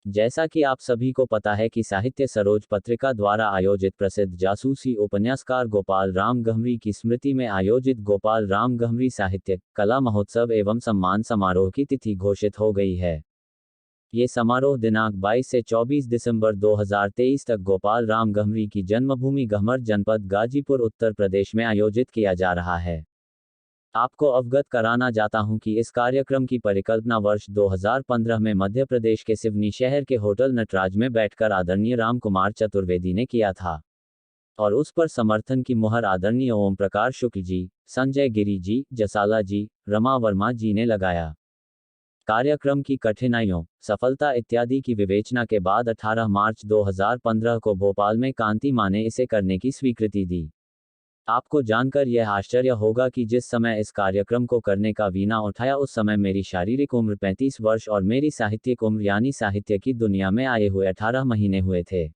जैसा कि आप सभी को पता है कि साहित्य सरोज पत्रिका द्वारा आयोजित प्रसिद्ध जासूसी उपन्यासकार गोपाल राम गहमरी की स्मृति में आयोजित गोपाल राम गहमरी साहित्य कला महोत्सव एवं सम्मान समारोह की तिथि घोषित हो गई है। ये समारोह दिनांक 22 से 24 दिसंबर 2023 तक गोपाल राम गहमरी की जन्मभूमि गहमर जनपद गाजीपुर उत्तर प्रदेश में आयोजित किया जा रहा है। आपको अवगत कराना चाहता हूं कि इस कार्यक्रम की परिकल्पना वर्ष 2015 में मध्य प्रदेश के सिवनी शहर के होटल नटराज में बैठकर आदरणीय राम कुमार चतुर्वेदी ने किया था और उस पर समर्थन की मुहर आदरणीय ओम प्रकाश शुक्ल जी, संजय गिरी जी, जसाला जी, रमा वर्मा जी ने लगाया। कार्यक्रम की कठिनाइयों, सफलता इत्यादि की विवेचना के बाद 18 मार्च 2015 को भोपाल में कांति मां ने इसे करने की स्वीकृति दी। आपको जानकर यह आश्चर्य होगा कि जिस समय इस कार्यक्रम को करने का वीणा उठाया उस समय मेरी शारीरिक उम्र 35 वर्ष और मेरी साहित्यिक उम्र यानी साहित्य की दुनिया में आए हुए 18 महीने हुए थे।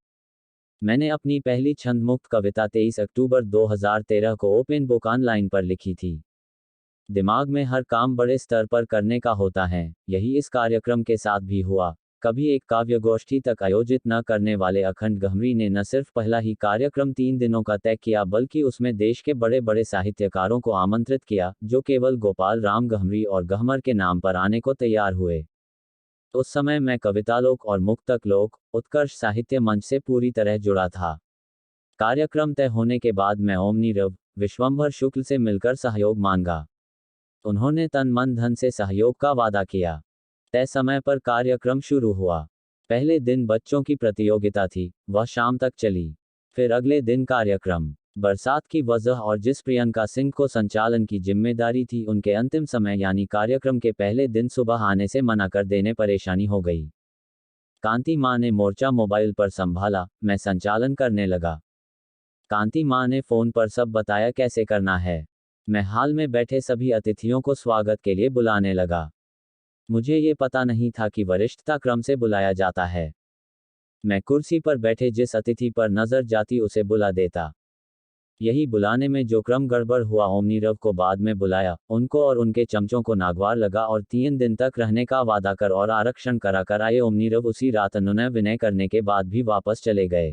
मैंने अपनी पहली छंद मुक्त कविता 23 अक्टूबर 2013 को ओपन बुक ऑनलाइन पर लिखी थी। दिमाग में हर काम बड़े स्तर पर करने का होता है, यही इस कार्यक्रम के साथ भी हुआ। कभी एक काव्य गोष्ठी तक आयोजित न करने वाले अखंड गहमरी ने न सिर्फ पहला ही कार्यक्रम 3 दिनों का तय किया बल्कि उसमें देश के बड़े बड़े साहित्यकारों को आमंत्रित किया, जो केवल गोपाल राम गहमरी और गहमर के नाम पर आने को तैयार हुए। उस समय मैं कवितालोक और मुक्तकलोक, उत्कर्ष साहित्य मंच से पूरी तरह जुड़ा था। कार्यक्रम तय होने के बाद मैं ओमनीरव, विश्वंभर शुक्ल से मिलकर सहयोग मांगा। उन्होंने तन मन धन से सहयोग का वादा किया। तय समय पर कार्यक्रम शुरू हुआ। पहले दिन बच्चों की प्रतियोगिता थी, वह शाम तक चली। फिर अगले दिन कार्यक्रम, बरसात की वजह और जिस प्रियंका सिंह को संचालन की जिम्मेदारी थी उनके अंतिम समय यानी कार्यक्रम के पहले दिन सुबह आने से मना कर देने परेशानी हो गई। कांति मां ने मोर्चा मोबाइल पर संभाला, मैं संचालन करने लगा। कांति मां ने फोन पर सब बताया कैसे करना है। मैं हाल में बैठे सभी अतिथियों को स्वागत के लिए बुलाने लगा। मुझे ये पता नहीं था कि वरिष्ठता क्रम से बुलाया जाता है। मैं कुर्सी पर बैठे जिस अतिथि पर नजर जाती उसे बुला देता। यही बुलाने में जो क्रम गड़बड़ हुआ, ओमनीरव को बाद में बुलाया, उनको और उनके चमचों को नागवार लगा और 3 दिन तक रहने का वादा कर और आरक्षण करा कर आए ओमनीरव उसी रात अनुनय विनय करने के बाद भी वापस चले गए।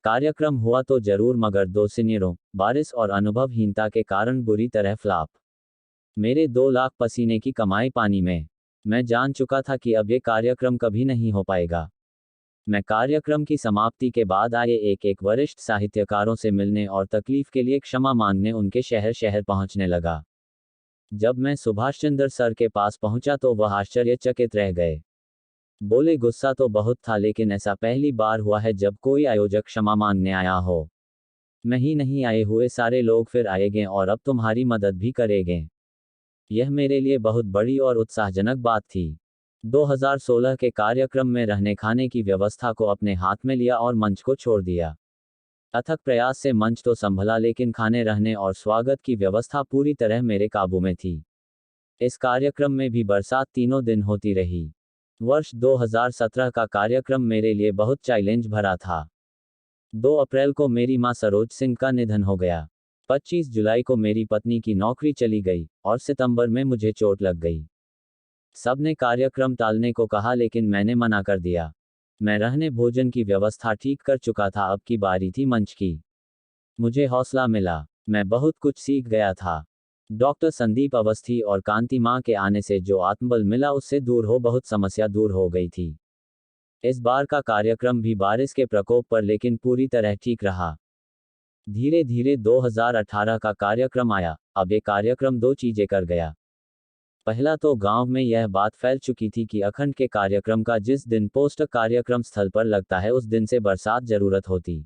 कार्यक्रम हुआ तो जरूर मगर 2 सीनियरों, बारिश और अनुभवहीनता के कारण बुरी तरह फ्लॉप। मेरे 2 लाख पसीने की कमाई पानी में। मैं जान चुका था कि अब ये कार्यक्रम कभी नहीं हो पाएगा। मैं कार्यक्रम की समाप्ति के बाद आए एक वरिष्ठ साहित्यकारों से मिलने और तकलीफ के लिए क्षमा मांगने उनके शहर शहर पहुंचने लगा। जब मैं सुभाष चंद्र सर के पास पहुंचा तो वह आश्चर्यचकित रह गए। बोले, गुस्सा तो बहुत था लेकिन ऐसा पहली बार हुआ है जब कोई आयोजक क्षमा मांगने आया हो। मैं ही नहीं, आए हुए सारे लोग फिर आएंगे और अब तुम्हारी मदद भी करेंगे। यह मेरे लिए बहुत बड़ी और उत्साहजनक बात थी। 2016 के कार्यक्रम में रहने खाने की व्यवस्था को अपने हाथ में लिया और मंच को छोड़ दिया। अथक प्रयास से मंच तो संभला लेकिन खाने रहने और स्वागत की व्यवस्था पूरी तरह मेरे काबू में थी। इस कार्यक्रम में भी बरसात तीनों दिन होती रही। वर्ष 2017 का कार्यक्रम मेरे लिए बहुत चैलेंज भरा था। 2 अप्रैल को मेरी मां सरोज सिंह का निधन हो गया। 25 जुलाई को मेरी पत्नी की नौकरी चली गई और सितंबर में मुझे चोट लग गई। सबने कार्यक्रम टालने को कहा लेकिन मैंने मना कर दिया। मैं रहने भोजन की व्यवस्था ठीक कर चुका था, अब की बारी थी मंच की। मुझे हौसला मिला, मैं बहुत कुछ सीख गया था। डॉक्टर संदीप अवस्थी और कांति मां के आने से जो आत्मबल मिला उससे दूर हो बहुत समस्या दूर हो गई थी। इस बार का कार्यक्रम भी बारिश के प्रकोप पर लेकिन पूरी तरह ठीक रहा। धीरे धीरे 2018 का कार्यक्रम आया। अब ये कार्यक्रम 2 चीजें कर गया। पहला तो गांव में यह बात फैल चुकी थी कि अखंड के कार्यक्रम का जिस दिन पोस्टर कार्यक्रम स्थल पर लगता है उस दिन से बरसात जरूरत होती।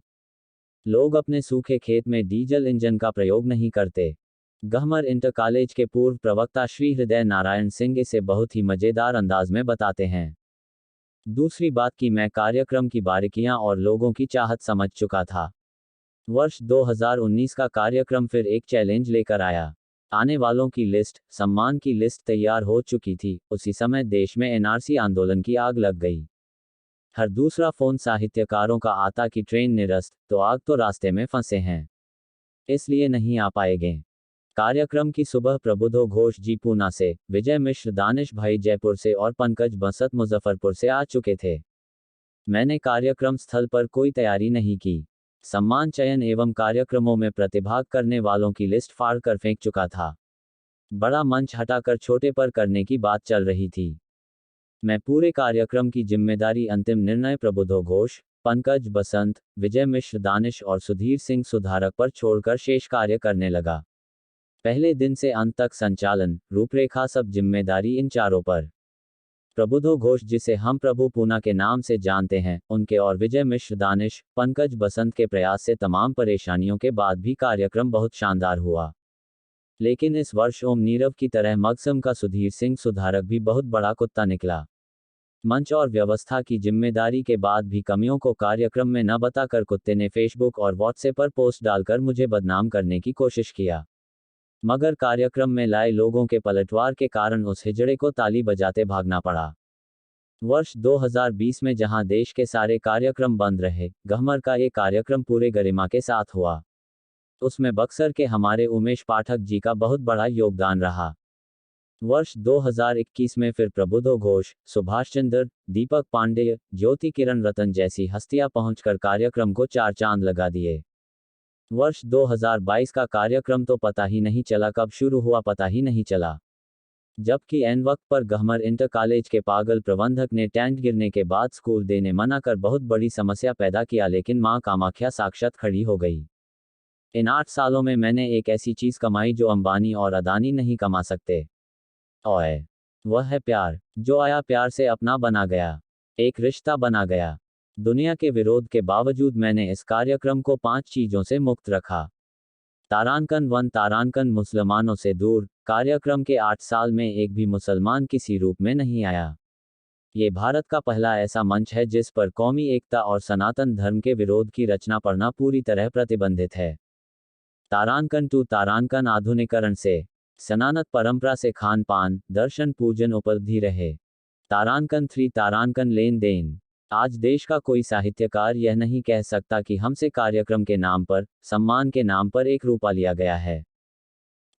लोग अपने सूखे खेत में डीजल इंजन का प्रयोग नहीं करते। गहमर इंटर कॉलेज के पूर्व प्रवक्ता श्री हृदय नारायण सिंह इसे बहुत ही मजेदार अंदाज में बताते हैं। दूसरी बात कि मैं कार्यक्रम की बारीकियां और लोगों की चाहत समझ चुका था। वर्ष 2019 का कार्यक्रम फिर एक चैलेंज लेकर आया। आने वालों की लिस्ट, सम्मान की लिस्ट तैयार हो चुकी थी। उसी समय देश में एनआरसी आंदोलन की आग लग गई। हर दूसरा फोन साहित्यकारों का आता कि ट्रेन निरस्त, तो आग तो रास्ते में फंसे हैं, इसलिए नहीं आ पाएंगे। कार्यक्रम की सुबह प्रबुद्धो घोष जी पूना से, विजय मिश्र दानिश भाई जयपुर से और पंकज बसत मुजफ्फरपुर से आ चुके थे। मैंने कार्यक्रम स्थल पर कोई तैयारी नहीं की। सम्मान चयन एवं कार्यक्रमों में प्रतिभाग करने वालों की लिस्ट फाड़कर फेंक चुका था। बड़ा मंच हटाकर छोटे पर करने की बात चल रही थी। मैं पूरे कार्यक्रम की जिम्मेदारी अंतिम निर्णय प्रबुद्धो घोष, पंकज बसंत, विजय मिश्र दानिश और सुधीर सिंह सुधारक पर छोड़कर शेष कार्य करने लगा। पहले दिन से अंत तक संचालन, रूपरेखा सब जिम्मेदारी इन चारों पर। प्रबुद्धो घोष जिसे हम प्रभु पूना के नाम से जानते हैं, उनके और विजय मिश्र दानिश, पंकज बसंत के प्रयास से तमाम परेशानियों के बाद भी कार्यक्रम बहुत शानदार हुआ। लेकिन इस वर्ष ओम नीरव की तरह मकसम का सुधीर सिंह सुधारक भी बहुत बड़ा कुत्ता निकला। मंच और व्यवस्था की जिम्मेदारी के बाद भी कमियों को कार्यक्रम में न बताकर कुत्ते ने फेसबुक और व्हाट्सएप पर पोस्ट डालकर मुझे बदनाम करने की कोशिश किया। मगर कार्यक्रम में लाए लोगों के पलटवार के कारण उस हिजड़े को ताली बजाते भागना पड़ा। वर्ष 2020 में जहां देश के सारे कार्यक्रम बंद रहे, गहमर का ये कार्यक्रम पूरे गरिमा के साथ हुआ। उसमें बक्सर के हमारे उमेश पाठक जी का बहुत बड़ा योगदान रहा। वर्ष 2021 में फिर प्रबुद्धो घोष, सुभाष चंद्र, दीपक पांडेय, ज्योति किरण रतन जैसी हस्तियां पहुंचकर कार्यक्रम को चार चांद लगा दिए। वर्ष 2022 का कार्यक्रम तो पता ही नहीं चला कब शुरू हुआ, पता ही नहीं चला। जबकि एन वक्त पर गहमर इंटर कॉलेज के पागल प्रबंधक ने टेंट गिरने के बाद स्कूल देने मना कर बहुत बड़ी समस्या पैदा किया, लेकिन मां कामाख्या साक्षात खड़ी हो गई। इन 8 सालों में मैंने एक ऐसी चीज कमाई जो अंबानी और अदानी नहीं कमा सकते। ओए, वह है प्यार, जो आया प्यार से अपना बना गया, एक रिश्ता बना गया। दुनिया के विरोध के बावजूद मैंने इस कार्यक्रम को 5 चीजों से मुक्त रखा। तारांकन 1, तारांकन मुसलमानों से दूर। कार्यक्रम के 8 साल में एक भी मुसलमान किसी रूप में नहीं आया। ये भारत का पहला ऐसा मंच है जिस पर कौमी एकता और सनातन धर्म के विरोध की रचना पढ़ना पूरी तरह प्रतिबंधित है। तारांकन 2, तारांकन आधुनिकरण से सनातन परंपरा से खान पान, दर्शन पूजन उपलब्धि रहे। तारांकन 3, तारांकन लेन देन। आज देश का कोई साहित्यकार यह नहीं कह सकता कि हमसे कार्यक्रम के नाम पर, सम्मान के नाम पर एक रुपया लिया गया है।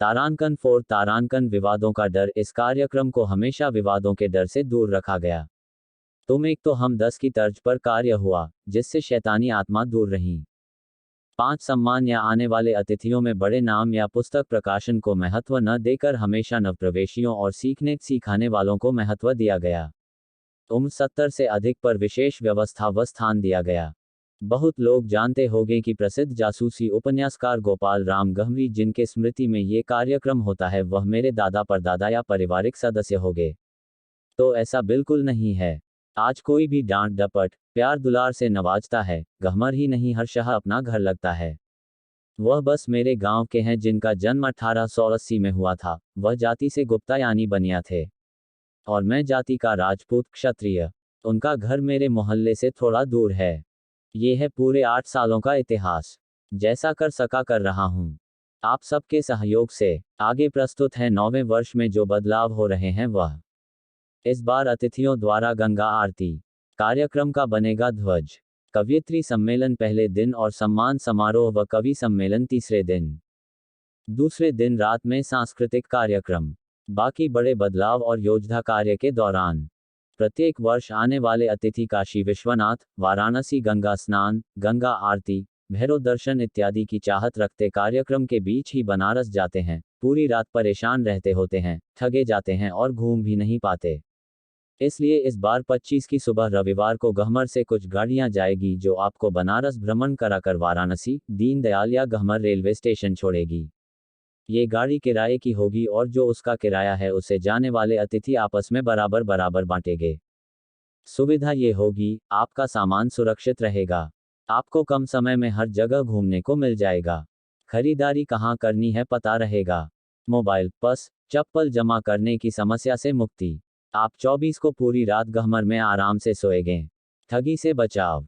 तारांकन 4, तारांकन विवादों का डर। इस कार्यक्रम को हमेशा विवादों के डर से दूर रखा गया। तुम एक तो हम 10 की तर्ज पर कार्य हुआ, जिससे शैतानी आत्मा दूर रही। 5, सम्मान या आने वाले अतिथियों में बड़े नाम या पुस्तक प्रकाशन को महत्व न देकर हमेशा नवप्रवेशियों और सीखने सिखाने वालों को महत्व दिया गया। उम्र 70 से अधिक पर विशेष व्यवस्था व स्थान दिया गया। बहुत लोग जानते होंगे कि प्रसिद्ध जासूसी उपन्यासकार गोपाल राम गहमरी, जिनके स्मृति में ये कार्यक्रम होता है, वह मेरे दादा परदादा या पारिवारिक सदस्य होंगे। तो ऐसा बिल्कुल नहीं है। आज कोई भी डांट डपट, प्यार दुलार से नवाजता है, गहमर ही नहीं हर शाह अपना घर लगता है। वह बस मेरे गांव के हैं जिनका जन्म 1880 में हुआ था। वह जाति से गुप्ता यानी बनिया थे, और मैं जाति का राजपूत क्षत्रिय। उनका घर मेरे मोहल्ले से थोड़ा दूर है। ये है पूरे 8 सालों का इतिहास। जैसा कर सका कर रहा हूँ, आप सबके सहयोग से। आगे प्रस्तुत है 9वें वर्ष में जो बदलाव हो रहे हैं वह। इस बार अतिथियों द्वारा गंगा आरती। कार्यक्रम का बनेगा ध्वज। कवयित्री सम्मेलन पहले दिन और सम्मान समारोह व कवि सम्मेलन तीसरे दिन। दूसरे दिन रात में सांस्कृतिक कार्यक्रम। बाकी बड़े बदलाव और योजना कार्य के दौरान। प्रत्येक वर्ष आने वाले अतिथि काशी विश्वनाथ, वाराणसी गंगा स्नान, गंगा आरती, भैरव दर्शन इत्यादि की चाहत रखते कार्यक्रम के बीच ही बनारस जाते हैं, पूरी रात परेशान रहते होते हैं, ठगे जाते हैं और घूम भी नहीं पाते। इसलिए इस बार 25 की सुबह रविवार को गहमर से कुछ गाड़ियां जाएगी जो आपको बनारस भ्रमण कराकर वाराणसी, दीनदयाल या गहमर रेलवे स्टेशन छोड़ेगी। ये गाड़ी किराए की होगी और जो उसका किराया है उसे जाने वाले अतिथि आपस में बराबर बराबर बांटेंगे। सुविधा ये होगी, आपका सामान सुरक्षित रहेगा। आपको कम समय में हर जगह घूमने को मिल जाएगा। खरीदारी कहाँ करनी है पता रहेगा। मोबाइल, पर्स, चप्पल जमा करने की समस्या से मुक्ति। आप 24 को पूरी रात गहमर में आराम से सोएंगे। ठगी से बचाव।